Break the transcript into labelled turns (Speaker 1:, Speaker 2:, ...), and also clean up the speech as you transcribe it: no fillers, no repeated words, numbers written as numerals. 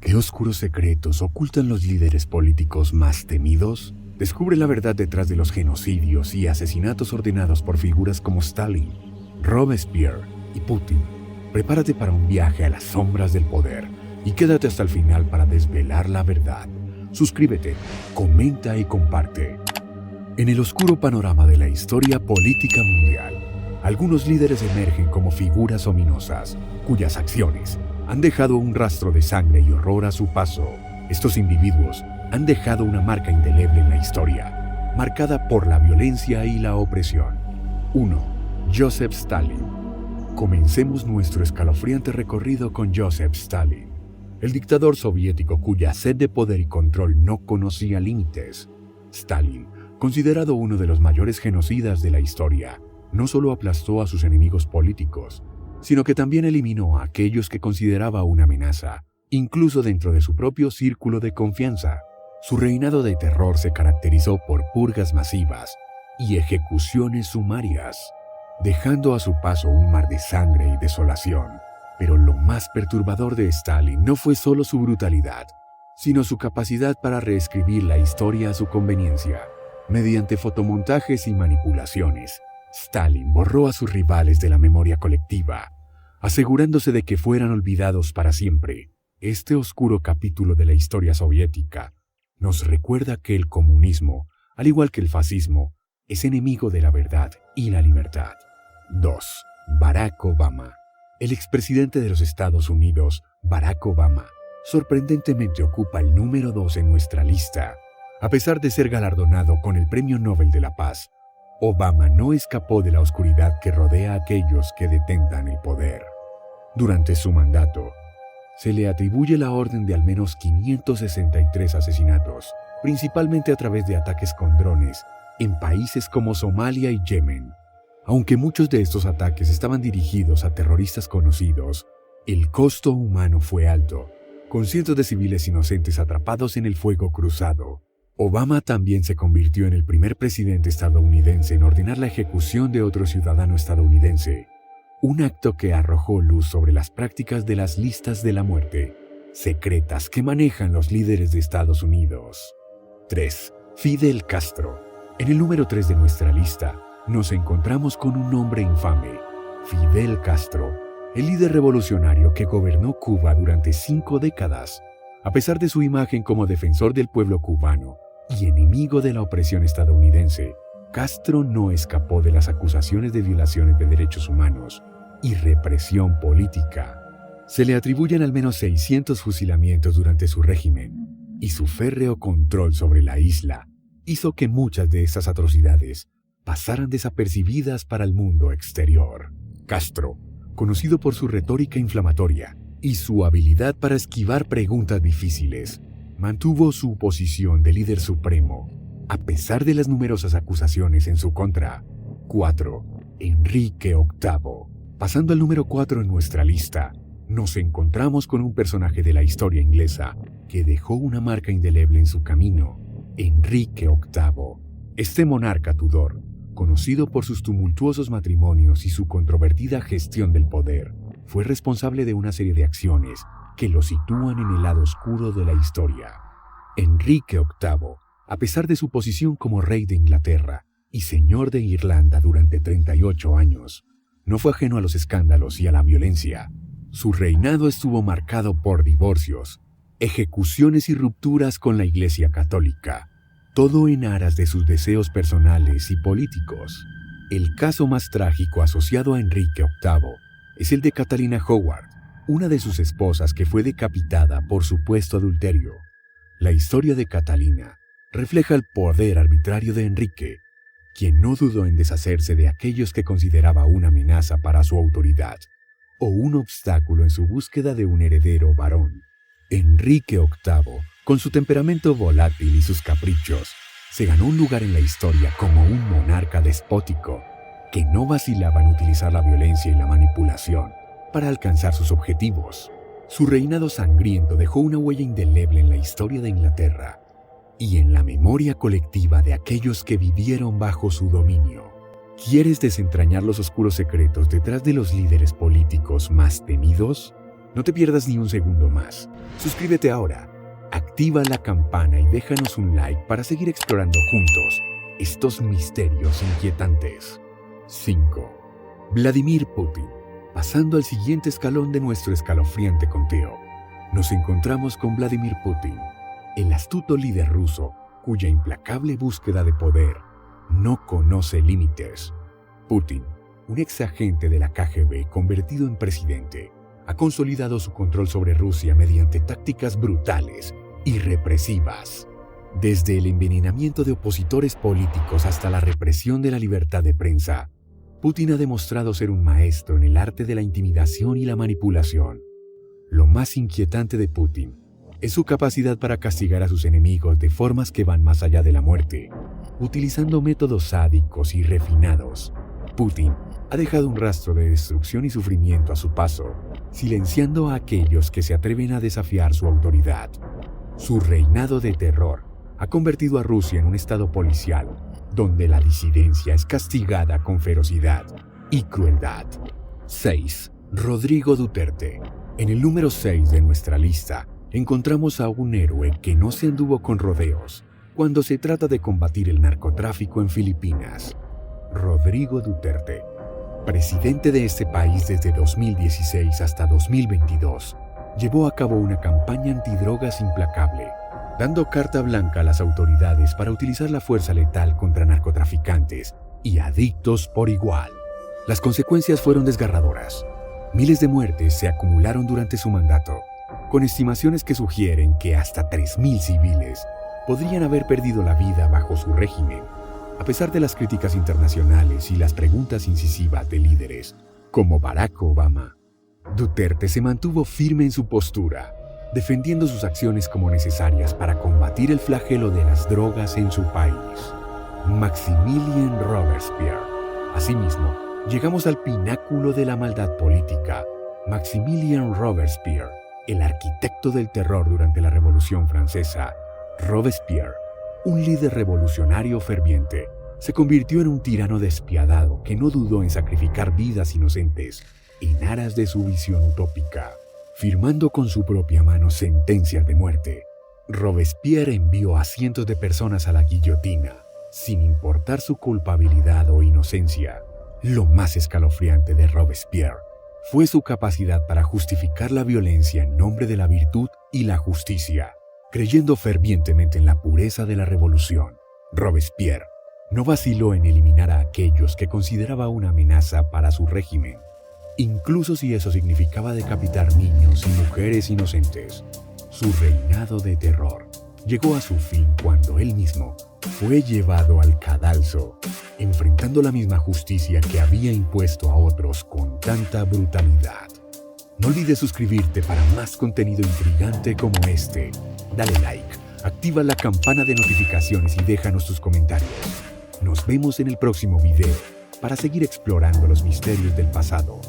Speaker 1: ¿Qué oscuros secretos ocultan los líderes políticos más temidos? Descubre la verdad detrás de los genocidios y asesinatos ordenados por figuras como Stalin, Robespierre y Putin. Prepárate para un viaje a las sombras del poder y quédate hasta el final para desvelar la verdad. Suscríbete, comenta y comparte. En el oscuro panorama de la historia política mundial, algunos líderes emergen como figuras ominosas, cuyas acciones han dejado un rastro de sangre y horror a su paso. Estos individuos han dejado una marca indeleble en la historia, marcada por la violencia y la opresión. 1. Joseph Stalin. Comencemos nuestro escalofriante recorrido con Joseph Stalin, el dictador soviético cuya sed de poder y control no conocía límites. Stalin, considerado uno de los mayores genocidas de la historia, no solo aplastó a sus enemigos políticos, sino que también eliminó a aquellos que consideraba una amenaza, incluso dentro de su propio círculo de confianza. Su reinado de terror se caracterizó por purgas masivas y ejecuciones sumarias, dejando a su paso un mar de sangre y desolación. Pero lo más perturbador de Stalin no fue solo su brutalidad, sino su capacidad para reescribir la historia a su conveniencia. Mediante fotomontajes y manipulaciones, Stalin borró a sus rivales de la memoria colectiva, asegurándose de que fueran olvidados para siempre. Este oscuro capítulo de la historia soviética nos recuerda que el comunismo, al igual que el fascismo, es enemigo de la verdad y la libertad. 2. Barack Obama. El expresidente de los Estados Unidos, Barack Obama, sorprendentemente ocupa el número 2 en nuestra lista. A pesar de ser galardonado con el Premio Nobel de la Paz, Obama no escapó de la oscuridad que rodea a aquellos que detentan el poder. Durante su mandato, se le atribuye la orden de al menos 563 asesinatos, principalmente a través de ataques con drones en países como Somalia y Yemen. Aunque muchos de estos ataques estaban dirigidos a terroristas conocidos, el costo humano fue alto, con cientos de civiles inocentes atrapados en el fuego cruzado. Obama también se convirtió en el primer presidente estadounidense en ordenar la ejecución de otro ciudadano estadounidense, un acto que arrojó luz sobre las prácticas de las listas de la muerte secretas que manejan los líderes de Estados Unidos. 3. Fidel Castro. En el número 3 de nuestra lista, nos encontramos con un hombre infame, Fidel Castro, el líder revolucionario que gobernó Cuba durante 5 décadas. A pesar de su imagen como defensor del pueblo cubano y enemigo de la opresión estadounidense, Castro no escapó de las acusaciones de violaciones de derechos humanos y represión política. Se le atribuyen al menos 600 fusilamientos durante su régimen, y su férreo control sobre la isla hizo que muchas de estas atrocidades pasaran desapercibidas para el mundo exterior. Castro, conocido por su retórica inflamatoria y su habilidad para esquivar preguntas difíciles, mantuvo su posición de líder supremo, a pesar de las numerosas acusaciones en su contra. 4. Enrique VIII. Pasando al número 4 en nuestra lista, nos encontramos con un personaje de la historia inglesa que dejó una marca indeleble en su camino, Enrique VIII. Este monarca Tudor, conocido por sus tumultuosos matrimonios y su controvertida gestión del poder, fue responsable de una serie de acciones que lo sitúan en el lado oscuro de la historia. Enrique VIII, a pesar de su posición como rey de Inglaterra y señor de Irlanda durante 38 años, no fue ajeno a los escándalos y a la violencia. Su reinado estuvo marcado por divorcios, ejecuciones y rupturas con la Iglesia Católica, todo en aras de sus deseos personales y políticos. El caso más trágico asociado a Enrique VIII es el de Catalina Howard, una de sus esposas que fue decapitada por supuesto adulterio. La historia de Catalina refleja el poder arbitrario de Enrique, quien no dudó en deshacerse de aquellos que consideraba una amenaza para su autoridad o un obstáculo en su búsqueda de un heredero varón. Enrique VIII, con su temperamento volátil y sus caprichos, se ganó un lugar en la historia como un monarca despótico que no vacilaba en utilizar la violencia y la manipulación para alcanzar sus objetivos. Su reinado sangriento dejó una huella indeleble en la historia de Inglaterra y en la memoria colectiva de aquellos que vivieron bajo su dominio. ¿Quieres desentrañar los oscuros secretos detrás de los líderes políticos más temidos? No te pierdas ni un segundo más. Suscríbete ahora, activa la campana y déjanos un like para seguir explorando juntos estos misterios inquietantes. 5. Vladimir Putin. Pasando al siguiente escalón de nuestro escalofriante conteo, nos encontramos con Vladimir Putin, el astuto líder ruso cuya implacable búsqueda de poder no conoce límites. Putin, un ex agente de la KGB convertido en presidente, ha consolidado su control sobre Rusia mediante tácticas brutales y represivas. Desde el envenenamiento de opositores políticos hasta la represión de la libertad de prensa, Putin ha demostrado ser un maestro en el arte de la intimidación y la manipulación. Lo más inquietante de Putin es su capacidad para castigar a sus enemigos de formas que van más allá de la muerte, utilizando métodos sádicos y refinados. Putin ha dejado un rastro de destrucción y sufrimiento a su paso, silenciando a aquellos que se atreven a desafiar su autoridad. Su reinado de terror ha convertido a Rusia en un estado policial, donde la disidencia es castigada con ferocidad y crueldad. 6. Rodrigo Duterte. En el número 6 de nuestra lista, encontramos a un héroe que no se anduvo con rodeos cuando se trata de combatir el narcotráfico en Filipinas. Rodrigo Duterte, presidente de este país desde 2016 hasta 2022, llevó a cabo una campaña antidrogas implacable, dando carta blanca a las autoridades para utilizar la fuerza letal contra narcotraficantes y adictos por igual. Las consecuencias fueron desgarradoras. Miles de muertes se acumularon durante su mandato, con estimaciones que sugieren que hasta 3.000 civiles podrían haber perdido la vida bajo su régimen. A pesar de las críticas internacionales y las preguntas incisivas de líderes como Barack Obama, Duterte se mantuvo firme en su postura, defendiendo sus acciones como necesarias para combatir el flagelo de las drogas en su país. Maximilian Robespierre. Asimismo, llegamos al pináculo de la maldad política. Maximilian Robespierre, el arquitecto del terror durante la Revolución Francesa. Robespierre, un líder revolucionario ferviente, se convirtió en un tirano despiadado que no dudó en sacrificar vidas inocentes en aras de su visión utópica, firmando con su propia mano sentencias de muerte. Robespierre envió a cientos de personas a la guillotina, sin importar su culpabilidad o inocencia. Lo más escalofriante de Robespierre fue su capacidad para justificar la violencia en nombre de la virtud y la justicia, creyendo fervientemente en la pureza de la revolución. Robespierre no vaciló en eliminar a aquellos que consideraba una amenaza para su régimen, incluso si eso significaba decapitar niños y mujeres inocentes. Su reinado de terror llegó a su fin cuando él mismo fue llevado al cadalso, enfrentando la misma justicia que había impuesto a otros con tanta brutalidad. No olvides suscribirte para más contenido intrigante como este. Dale like, activa la campana de notificaciones y déjanos tus comentarios. Nos vemos en el próximo video para seguir explorando los misterios del pasado.